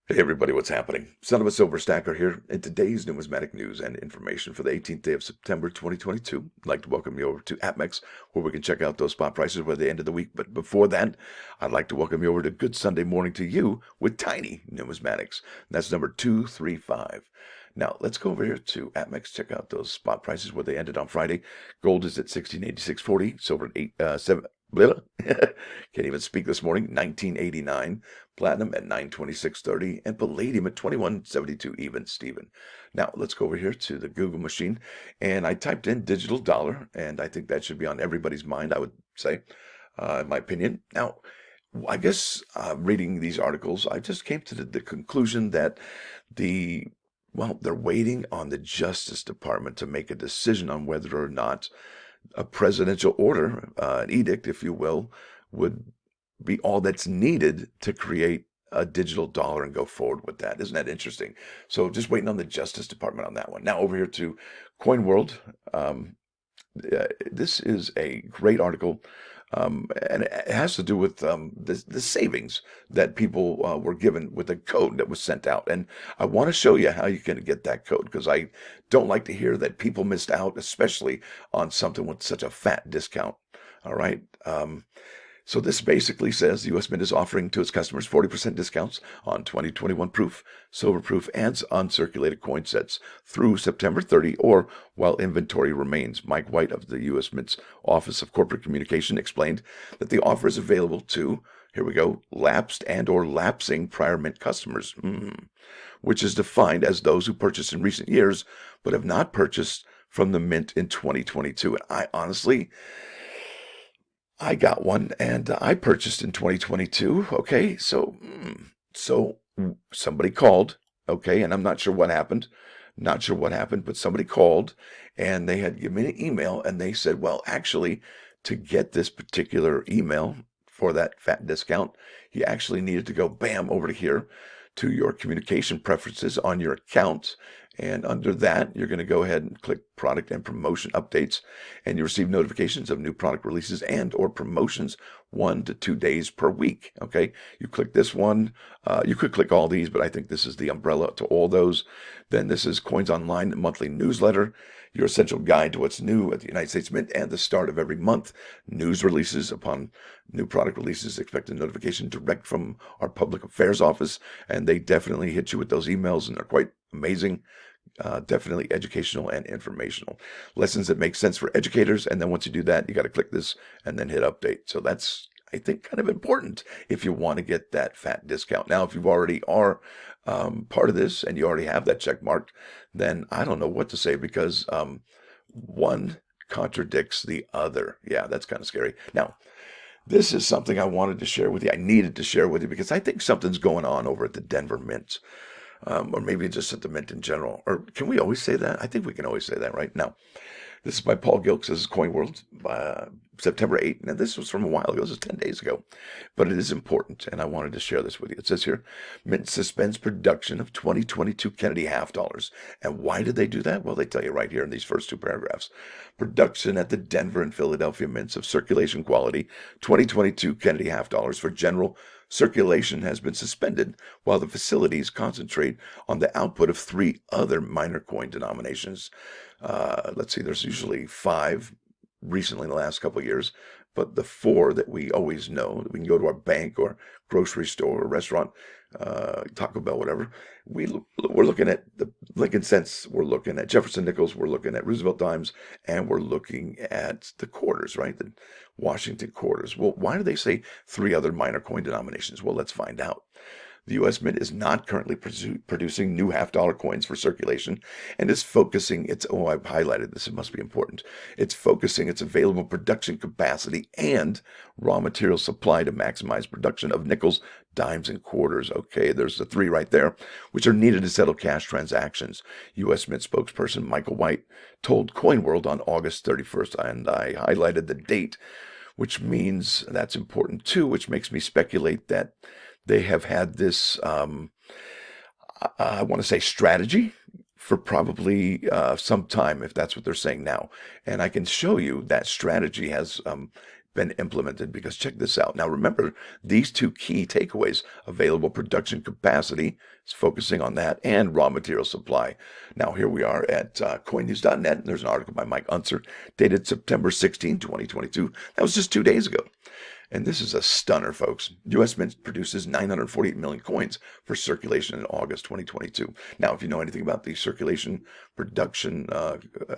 Hey everybody, what's happening? Son of a Silver Stacker here. In today's numismatic news and information for the 18th day of September 2022, I'd like to welcome you over to AppMex, where we can check out those spot prices by the end of the week. But before that, I'd like to welcome you over to Good Sunday Morning to you with Tiny Numismatics. That's number 235. Now, let's go over here to AppMex, check out those spot prices where they ended on Friday. Gold is at 1686.40, silver at 7. Can't even speak this morning. 1989, platinum at 926.30, and palladium at 2172 even Steven. Now let's go over here to the Google machine, and I typed in digital dollar, and I think that should be on everybody's mind, I would say, in my opinion. Now, I guess reading these articles, I just came to the conclusion that they're waiting on the Justice Department to make a decision on whether or not a presidential order, an edict, if you will, would be all that's needed to create a digital dollar and go forward with that. Isn't that interesting? So just waiting on the Justice Department on that one. Now over here to Coin World. This is a great article, and it has to do with the savings that people were given with a code that was sent out. And I want to show you how you can get that code, because I don't like to hear that people missed out, especially on something with such a fat discount. All right. So this basically says the U.S. Mint is offering to its customers 40% discounts on 2021 proof, silver proof, and uncirculated coin sets through September 30, or while inventory remains. Mike White of the U.S. Mint's Office of Corporate Communication explained that the offer is available to, here we go, lapsed and or lapsing prior Mint customers, which is defined as those who purchased in recent years but have not purchased from the Mint in 2022. And I honestly, I got one, and I purchased in 2022. Okay, so somebody called. Okay, and I'm not sure what happened. Not sure what happened, but somebody called, and they had given me an email, and they said, well, actually, to get this particular email for that fat discount, you actually needed to go bam over to here to your communication preferences on your account. And under that, you're going to go ahead and click product and promotion updates, and you receive notifications of new product releases and or promotions 1 to 2 days per week. Okay, you click this one. You could click all these, but I think this is the umbrella to all those. Then this is Coins Online monthly newsletter, your essential guide to what's new at the United States Mint, and the start of every month. News releases upon new product releases, expect a notification direct from our public affairs office, and they definitely hit you with those emails, and they're quite amazing. Definitely educational and informational. Lessons that make sense for educators, and then once you do that, you got to click this and then hit update. So that's, I think, kind of important if you want to get that fat discount. Now, if you already are part of this and you already have that check marked, then I don't know what to say, because one contradicts the other. Yeah, that's kind of scary. Now, this is something I wanted to share with you. I needed to share with you because I think something's going on over at the Denver Mint. Or maybe just at the Mint in general. Or can we always say that? I think we can always say that, right? Now, this is by Paul Gilks. This is Coin World, September 8th. Now, this was from a while ago. This was 10 days ago. But it is important, and I wanted to share this with you. It says here, Mint suspends production of 2022 Kennedy half dollars. And why did they do that? Well, they tell you right here in these first two paragraphs. Production at the Denver and Philadelphia Mints of circulation quality 2022 Kennedy half dollars for general circulation has been suspended while the facilities concentrate on the output of 3 other minor coin denominations. Let's see, there's usually 5 recently in the last couple of years, but the 4 that we always know, that we can go to our bank or grocery store or restaurant, Taco Bell, whatever, we're looking at the Lincoln cents, we're looking at Jefferson nickels, we're looking at Roosevelt dimes, and we're looking at the quarters, right? The Washington quarters. Well, why do they say 3 other minor coin denominations? Well, let's find out. The U.S. Mint is not currently producing new half-dollar coins for circulation and is focusing its, I've highlighted this, it must be important, it's focusing its available production capacity and raw material supply to maximize production of nickels, dimes, and quarters. Okay, there's the 3 right there, which are needed to settle cash transactions. U.S. Mint spokesperson Michael White told Coin World on August 31st, and I highlighted the date, which means that's important too, which makes me speculate that they have had this, I want to say, strategy for probably some time, if that's what they're saying now. And I can show you that strategy has been implemented, because check this out. Now remember, these two key takeaways: available production capacity, is focusing on that, and raw material supply. Now here we are at coinnews.net, and there's an article by Mike Unser dated September 16, 2022. That was just 2 days ago. And this is a stunner, folks. U.S. Mint produces 948 million coins for circulation in August 2022. Now, if you know anything about the circulation production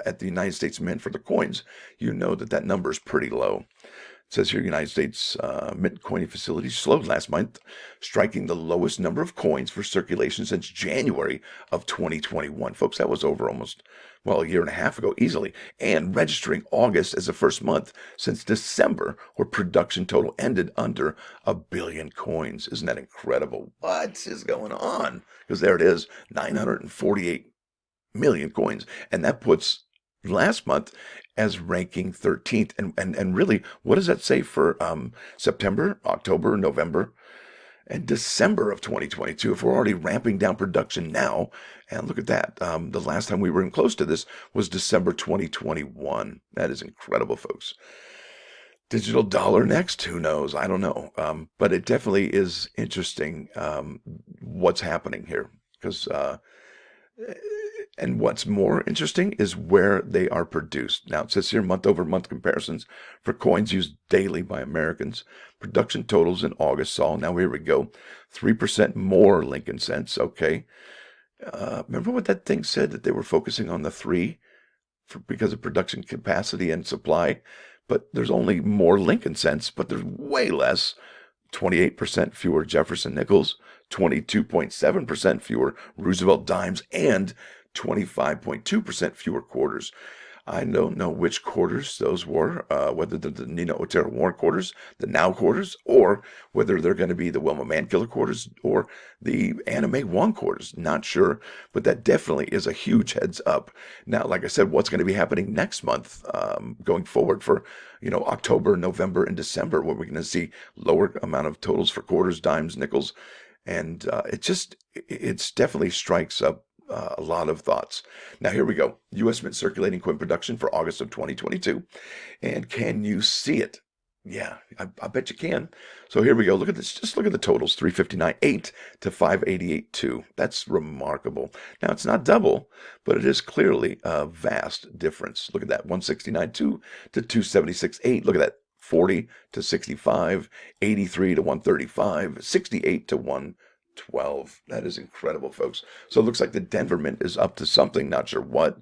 at the United States Mint for the coins, you know that that number is pretty low. It says here, United States Mint coining facilities slowed last month, striking the lowest number of coins for circulation since January of 2021. Folks, that was over almost, well, a year and a half ago, easily. And registering August as the first month since December, where production total ended under 1 billion coins. Isn't that incredible? What is going on? Because there it is, 948 million coins. And that puts last month as ranking 13th. And really, what does that say for September, October, November, and December of 2022? If we're already ramping down production now, and look at that. The last time we were even close to this was December 2021. That is incredible, folks. Digital dollar next? Who knows? I don't know. But it definitely is interesting what's happening here, because and what's more interesting is where they are produced. Now, it says here month-over-month comparisons for coins used daily by Americans. Production totals in August saw, now here we go, 3% more Lincoln cents. Okay. Remember what that thing said, that they were focusing on the 3 because of production capacity and supply? But there's only more Lincoln cents, but there's way less. 28% fewer Jefferson nickels, 22.7% fewer Roosevelt dimes, and 25.2% fewer quarters. I don't know which quarters those were, whether they're the Nina Otero Warren quarters, the Now quarters, or whether they're going to be the Wilma Mankiller quarters or the Anna Mae Wong quarters. Not sure, but that definitely is a huge heads up. Now, like I said, what's going to be happening next month, going forward for, October, November, and December, where we're going to see lower amount of totals for quarters, dimes, nickels, and it's definitely strikes up a lot of thoughts. Now, here we go. U.S. Mint circulating coin production for August of 2022. And can you see it? Yeah, I bet you can. So here we go. Look at this. Just look at the totals. 359.8 to 588.2. That's remarkable. Now, it's not double, but it is clearly a vast difference. Look at that. 169.2 to 276.8. Look at that. 40 to 65, 83 to 135, 68 to 112. That is incredible, folks. So it looks like the Denver Mint is up to something, not sure what,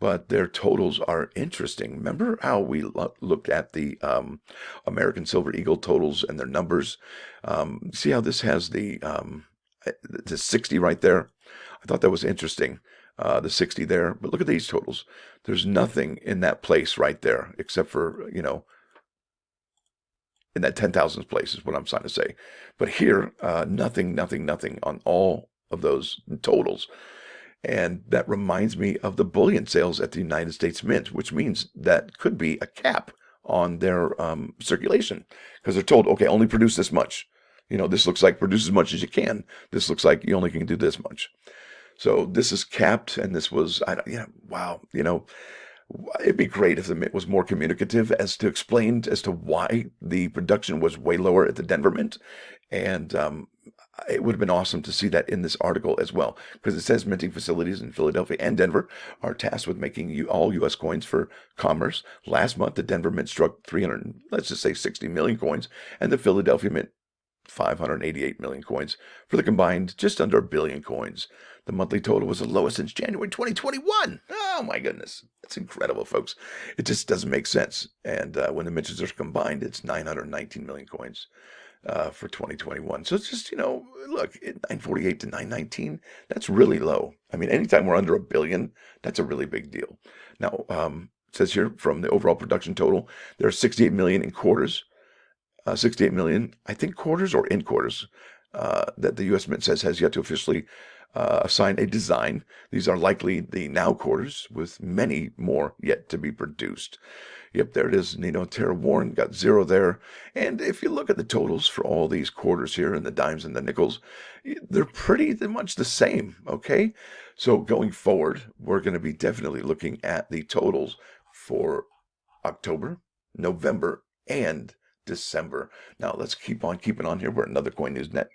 but their totals are interesting. Remember how we looked at the American Silver Eagle totals and their numbers? See how this has the 60 right there? I thought that was interesting, the 60 there. But look at these totals. There's nothing in that place right there, except for, in that 10,000th place is what I'm trying to say. But here, nothing on all of those totals. And that reminds me of the bullion sales at the United States Mint, which means that could be a cap on their circulation, because they're told, okay, only produce this much. This looks like produce as much as you can. This looks like you only can do this much. So this is capped, and this was, wow, it'd be great if the Mint was more communicative as to explain as to why the production was way lower at the Denver Mint. And it would have been awesome to see that in this article as well, because it says minting facilities in Philadelphia and Denver are tasked with making all U.S. coins for commerce. Last month, the Denver Mint struck 300, let's just say 60 million coins, and the Philadelphia Mint 588 million coins for the combined just under 1 billion coins. The monthly total was the lowest since January 2021. Oh my goodness. That's incredible, folks. It just doesn't make sense. And when the mints are combined, it's 919 million coins for 2021. So it's just, look, 948 to 919, that's really low. I mean, anytime we're under 1 billion, that's a really big deal. Now, it says here from the overall production total, there are 68 million in quarters. 68 million, I think, quarters or in quarters, that the U.S. Mint says has yet to officially assign a design. These are likely the Now quarters, with many more yet to be produced. Yep, there it is. Nina Otero Warren got 0 there. And if you look at the totals for all these quarters here, and the dimes and the nickels, they're pretty much the same, okay? So going forward, we're going to be definitely looking at the totals for October, November, and December. Now let's keep on keeping on here. We're another Coin News Net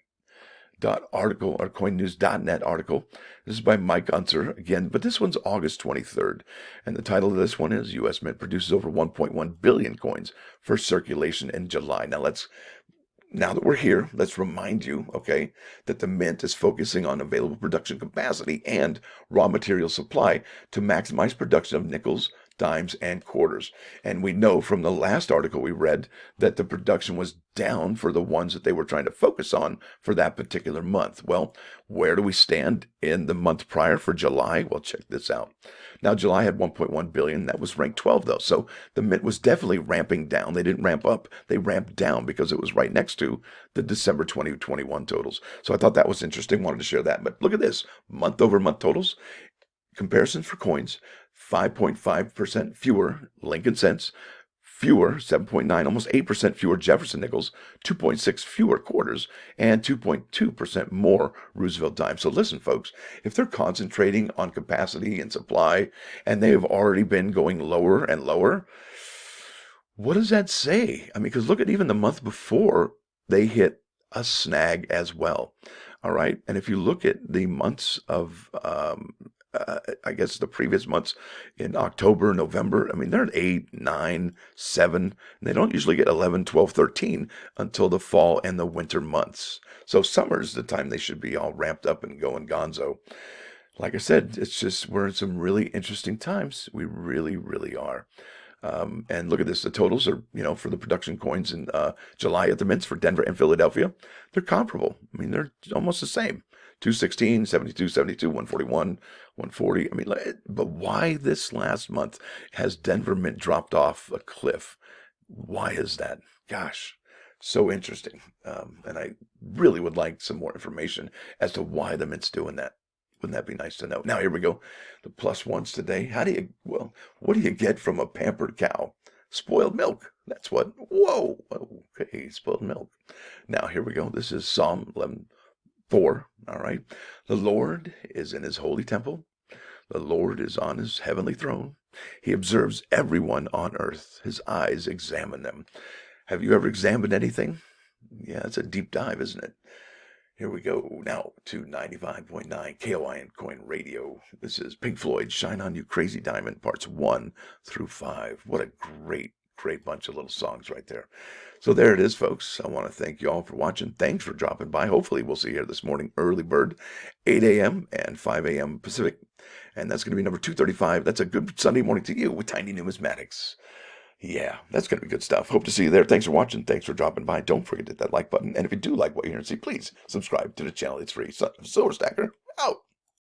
article or coinnews.net article. This is by Mike Unser again, but this one's August 23rd. And the title of this one is U.S. Mint produces over 1.1 billion coins for circulation in July. Now that we're here, let's remind you, okay, that the Mint is focusing on available production capacity and raw material supply to maximize production of nickels, dimes, and quarters. And we know from the last article we read that the production was down for the ones that they were trying to focus on for that particular month. Well, where do we stand in the month prior for July? Well, check this out. Now, July had 1.1 billion. That was ranked 12, though. So the Mint was definitely ramping down. They didn't ramp up. They ramped down because it was right next to the December 2021 totals. So I thought that was interesting. Wanted to share that. But look at this. Month-over-month totals. Comparisons for coins. 5.5% fewer Lincoln cents. Fewer, 7.9, almost 8% fewer Jefferson nickels, 2.6 fewer quarters, and 2.2% more Roosevelt dimes. So listen, folks, if they're concentrating on capacity and supply, and they have already been going lower and lower, what does that say? I mean, because look at even the month before, they hit a snag as well. All right. And if you look at the months of I guess the previous months in October, November, I mean, they're at 8, 9, 7. And they don't usually get 11, 12, 13 until the fall and the winter months. So summer's the time they should be all ramped up and going gonzo. Like I said, it's just, we're in some really interesting times. We really, really are. And look at this. The totals are, for the production coins in July at the mints for Denver and Philadelphia, they're comparable. I mean, they're almost the same. 216, 72, 72, 141, 140. I mean, but why this last month has Denver Mint dropped off a cliff? Why is that? Gosh, so interesting. And I really would like some more information as to why the Mint's doing that. Wouldn't that be nice to know? Now, here we go. The plus ones today. What do you get from a pampered cow? Spoiled milk. That's what. Whoa. Okay, spoiled milk. Now, here we go. This is Psalm 11:4. All right. The Lord is in his holy temple. The Lord is on his heavenly throne. He observes everyone on earth. His eyes examine them. Have you ever examined anything? Yeah, it's a deep dive, isn't it? Here we go now to 95.9 KOI Coin Radio. This is Pink Floyd, Shine On You Crazy Diamond, parts 1 through 5. What a great bunch of little songs right there. So there it is, folks. I want to thank you all for watching. Thanks for dropping by. Hopefully we'll see you here this morning, early bird, 8 a.m. and 5 a.m. Pacific. And that's going to be number 235. That's a good Sunday morning to you with Tiny Numismatics. Yeah, that's going to be good stuff. Hope to see you there. Thanks for watching. Thanks for dropping by. Don't forget to hit that like button. And if you do like what you're hearing, please subscribe to the channel. It's free. Silver Stacker, out.